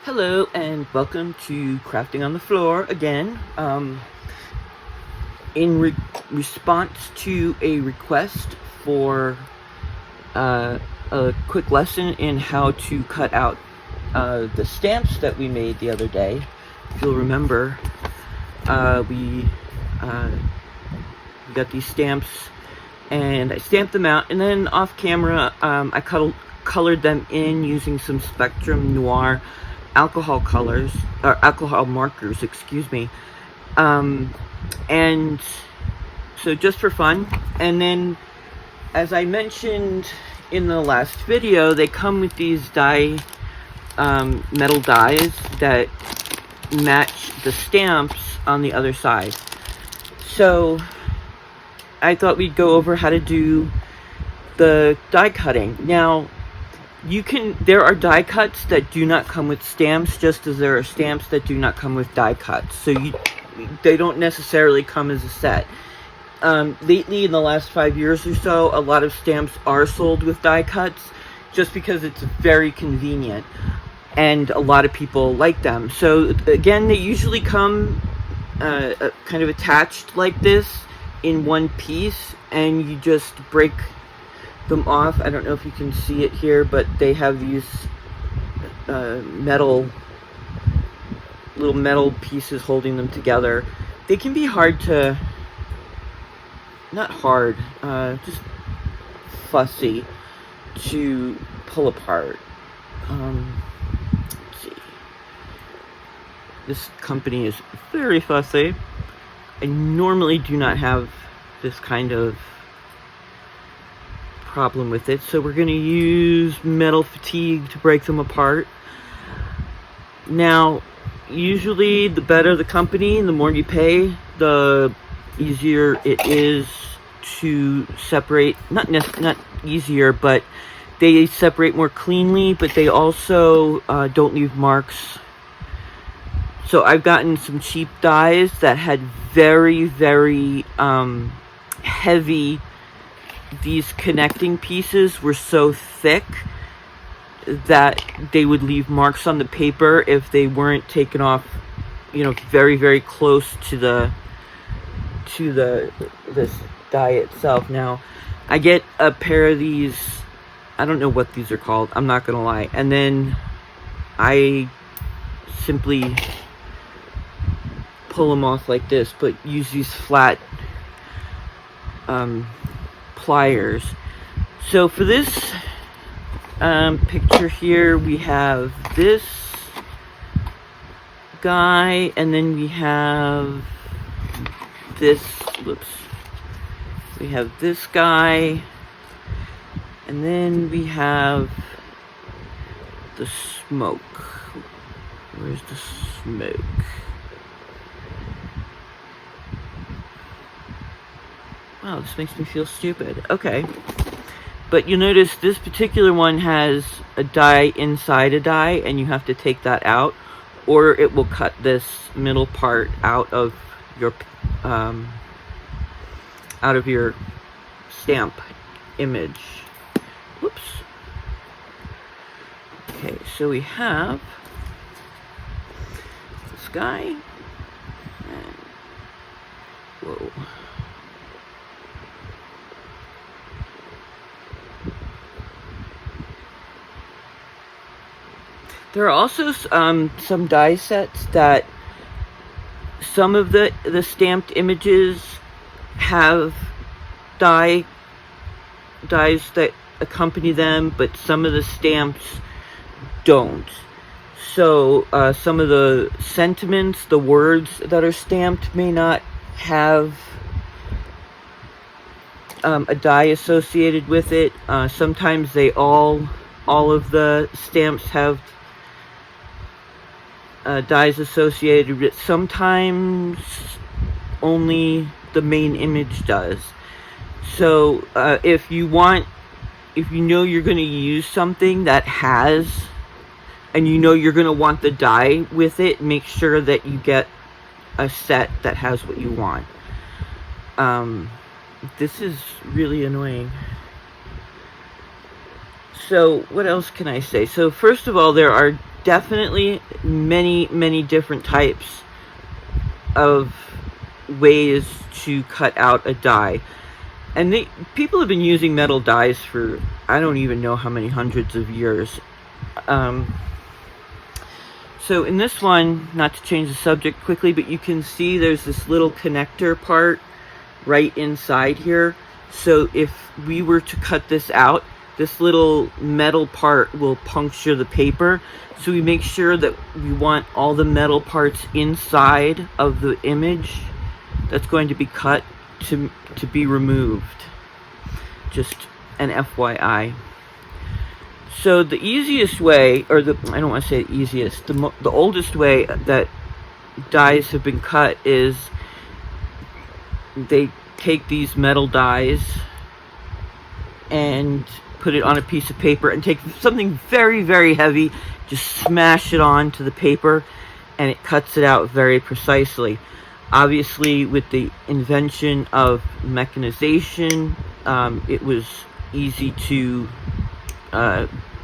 Hello and welcome to Crafting on the Floor again. In response to a request for a quick lesson in how to cut out the stamps that we made the other day. If you'll remember, we got these stamps and I stamped them out, and then off camera I colored them in using some Spectrum Noir alcohol colors, or alcohol markers, excuse me. And so just for fun. And then, as I mentioned in the last video, they come with these metal dies that match the stamps on the other side. So I thought we'd go over how to do the die cutting. Now, there are die cuts that do not come with stamps, just as there are stamps that do not come with die cuts. So they don't necessarily come as a set. Lately, in the last 5 years or so, a lot of stamps are sold with die cuts, just because it's very convenient, and a lot of people like them. So again, they usually come kind of attached like this in one piece, and you just break them off. I don't know if you can see it here, but they have these little metal pieces holding them together. They can be hard to, not hard, just fussy to pull apart. Let's see. This company is very fussy. I normally do not have this kind of problem with it, so we're going to use metal fatigue to break them apart. Now, usually the better the company, the more you pay, the easier it is to separate. Not easier, but they separate more cleanly, but they also don't leave marks. So I've gotten some cheap dies that had very, very heavy. These connecting pieces were so thick that they would leave marks on the paper if they weren't taken off, very, very close to this die itself. Now, I get a pair of these. I don't know what these are called, I'm not gonna lie. And then I simply pull them off like this, but use these flat pliers. So for this picture here, we have this guy, and then we have this, we have this guy, and then we have the smoke. Where's the smoke? Wow, this makes me feel stupid. Okay. But you notice this particular one has a die inside a die, and you have to take that out, or it will cut this middle part out of your stamp image. Whoops. Okay, so we have this guy. And, whoa. There are also some die sets that some of the stamped images have dies that accompany them, but some of the stamps don't. So some of the sentiments, the words that are stamped, may not have a die associated with it. Sometimes all of the stamps have dies associated with it. Sometimes only the main image does. So if you know you're going to use something that has, and you're going to want the die with it, make sure that you get a set that has what you want. This is really annoying. So what else can I say? So first of all, there are definitely many different types of ways to cut out a die. And people have been using metal dies for, I don't even know how many hundreds of years. So in this one, not to change the subject quickly, but you can see there's this little connector part right inside here. So if we were to cut this out, this little metal part will puncture the paper. So we make sure that we want all the metal parts inside of the image that's going to be cut to be removed. Just an FYI. So the easiest way, or I don't want to say the easiest, the oldest way that dies have been cut is they take these metal dies and put it on a piece of paper and take something very heavy, just smash it onto the paper, and it cuts it out very precisely. Obviously, with the invention of mechanization, it was easy to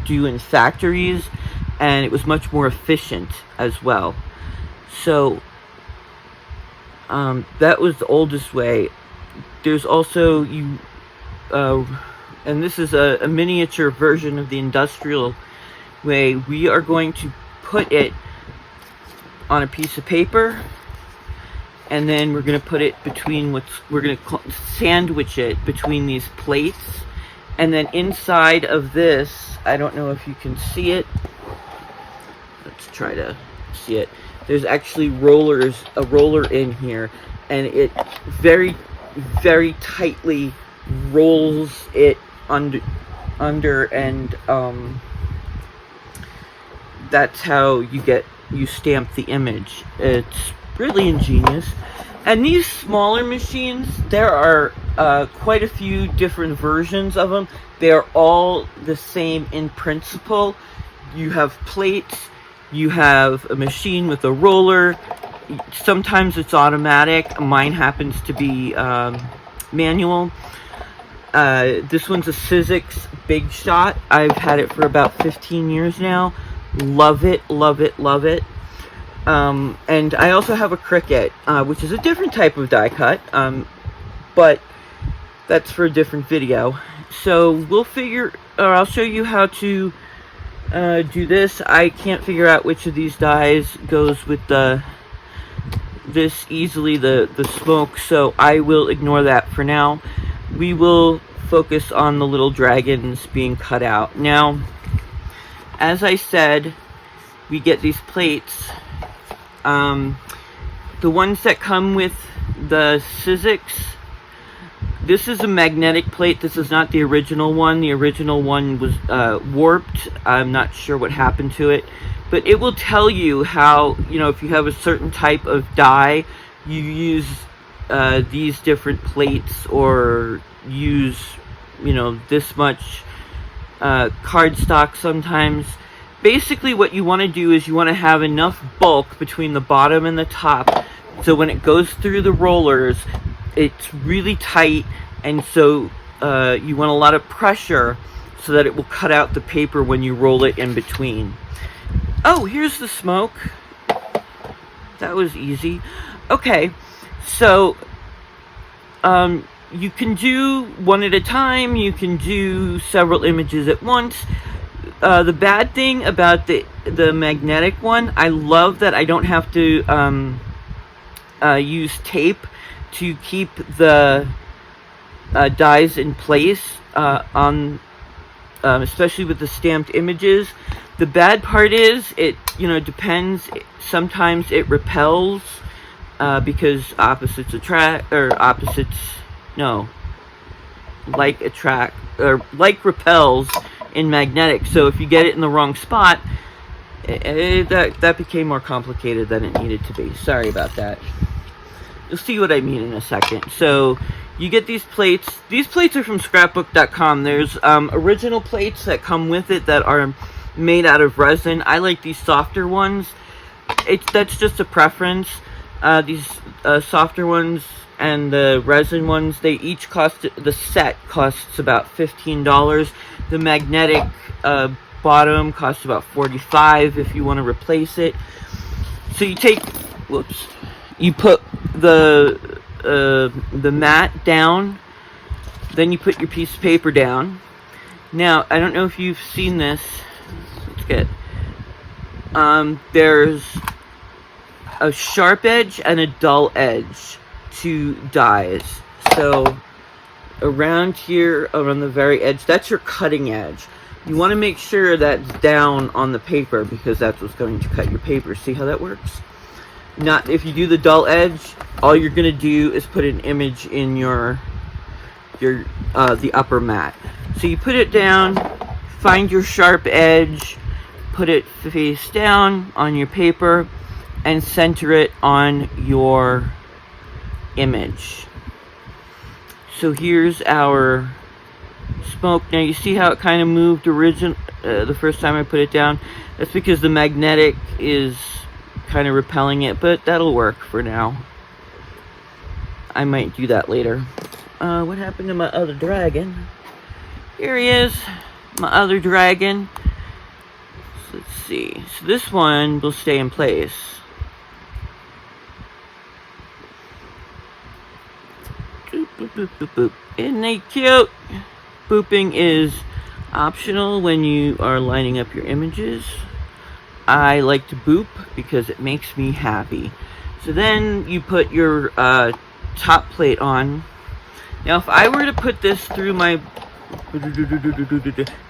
do in factories, and it was much more efficient as well. So that was the oldest way. There's also and this is a miniature version of the industrial way. We are going to put it on a piece of paper, and then we're going to put it between we're going to sandwich it between these plates. And then inside of this, I don't know if you can see it. Let's try to see it. There's actually a roller in here, and it very tightly rolls it under, and that's how you stamp the image. It's really ingenious. And these smaller machines, there are quite a few different versions of them. They're all the same in principle. You have plates, you have a machine with a roller. Sometimes it's automatic. Mine happens to be manual. This one's a Sizzix Big Shot. I've had it for about 15 years now. Love it. And I also have a Cricut, which is a different type of die cut, but that's for a different video. So I'll show you how to do this. I can't figure out which of these dies goes with this easily, the smoke, so I will ignore that for now. We will focus on the little dragons being cut out. Now, as I said, we get these plates. The ones that come with the Sizzix, this is a magnetic plate. This is not the original one. The original one was warped. I'm not sure what happened to it, but it will tell you how, if you have a certain type of die, you use these different plates, or use, this much cardstock sometimes. Basically, what you want to do is you want to have enough bulk between the bottom and the top, so when it goes through the rollers, it's really tight, and so you want a lot of pressure so that it will cut out the paper when you roll it in between. Oh, here's the smoke. That was easy. Okay, so you can do one at a time. You can do several images at once. The bad thing about the magnetic one, I love that I don't have to use tape to keep the dies in place especially with the stamped images. The bad part is it depends. Sometimes it repels because opposites attract, or like repels in magnetic. So if you get it in the wrong spot, that became more complicated than it needed to be. Sorry about that. You'll see what I mean in a second. So you get these plates. These plates are from scrapbook.com. There's original plates that come with it that are made out of resin. I like these softer ones. That's just a preference. These softer ones and the resin ones, they each the set costs about $15. The magnetic bottom costs about $45 if you want to replace it. So you take, you put the mat down, then you put your piece of paper down. Now, I don't know if you've seen this. Let's get. There's a sharp edge and a dull edge to dies. So around here, around the very edge, that's your cutting edge. You want to make sure that's down on the paper because that's what's going to cut your paper. See how that works? Not if you do the dull edge, all you're going to do is put an image in the upper mat. So you put it down, find your sharp edge, put it face down on your paper, and center it on your image. So here's our smoke. Now you see how it kind of moved the first time I put it down? That's because the magnetic is kind of repelling it, but that'll work for now. I might do that later. What happened to my other dragon? Here he is, my other dragon. So let's see. So this one will stay in place. Boop, boop, boop, boop, boop. Isn't they cute? Booping is optional when you are lining up your images. I like to boop because it makes me happy. So then you put your top plate on. Now if I were to put this through my...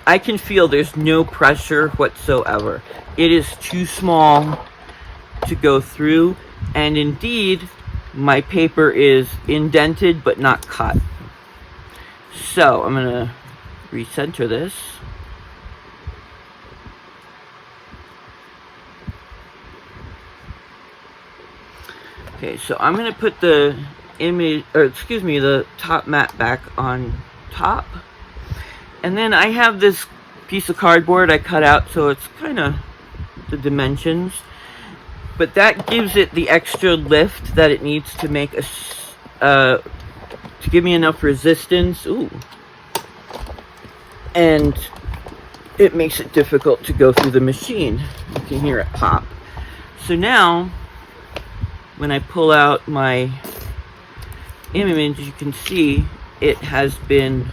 I can feel there's no pressure whatsoever. It is too small to go through, and indeed my paper is indented but not cut. So I'm gonna recenter this. Okay, so I'm gonna put the the top mat back on top. And then I have this piece of cardboard I cut out so it's kind of the dimensions. But that gives it the extra lift that it needs to make to give me enough resistance. Ooh. And it makes it difficult to go through the machine. You can hear it pop. So now, when I pull out my image, you can see it has been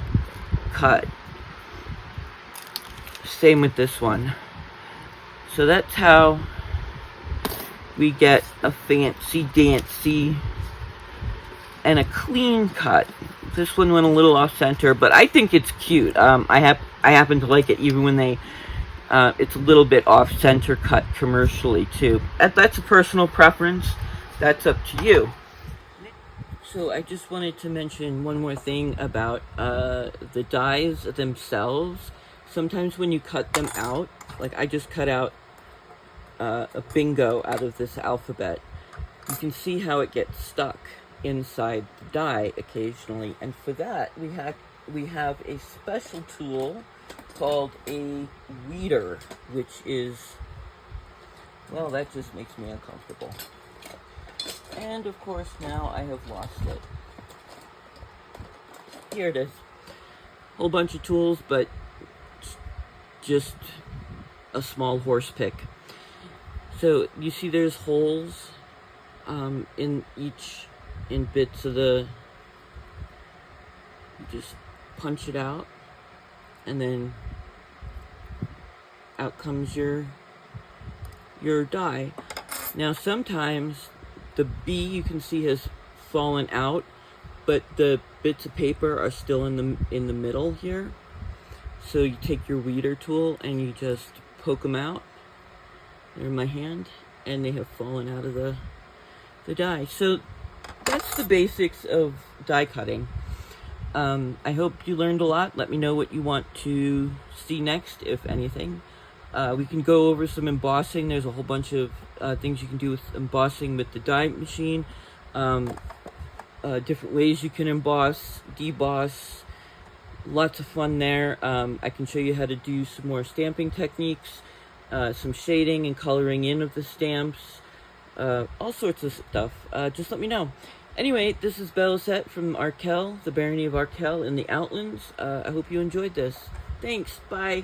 cut. Same with this one. So that's how we get a fancy dancy and a clean cut. This one went a little off center, but I think it's cute. I happen to like it even when they it's a little bit off center cut commercially too. That's a personal preference. That's up to you. So I just wanted to mention one more thing about the dies themselves. Sometimes when you cut them out, like I just cut out a bingo out of this alphabet, you can see how it gets stuck inside the die occasionally, and for that we have a special tool called a weeder, which is, well, that just makes me uncomfortable. And of course now I have lost it. Here it is. Whole bunch of tools, but just a small horse pick. So you see there's holes in bits of the, you just punch it out and then out comes your die. Now sometimes the B you can see has fallen out, but the bits of paper are still in the middle here. So you take your weeder tool and you just poke them out. They're in my hand and they have fallen out of the die. So that's the basics of die cutting. I hope you learned a lot. Let me know what you want to see next, if anything. We can go over some embossing. There's a whole bunch of things you can do with embossing with the die machine. Different ways you can emboss, deboss. Lots of fun there. I can show you how to do some more stamping techniques, some shading and coloring in of the stamps, all sorts of stuff. Just let me know. Anyway, this is Belisette from Arkell, the Barony of Arkell in the Outlands. I hope you enjoyed this. Thanks. Bye.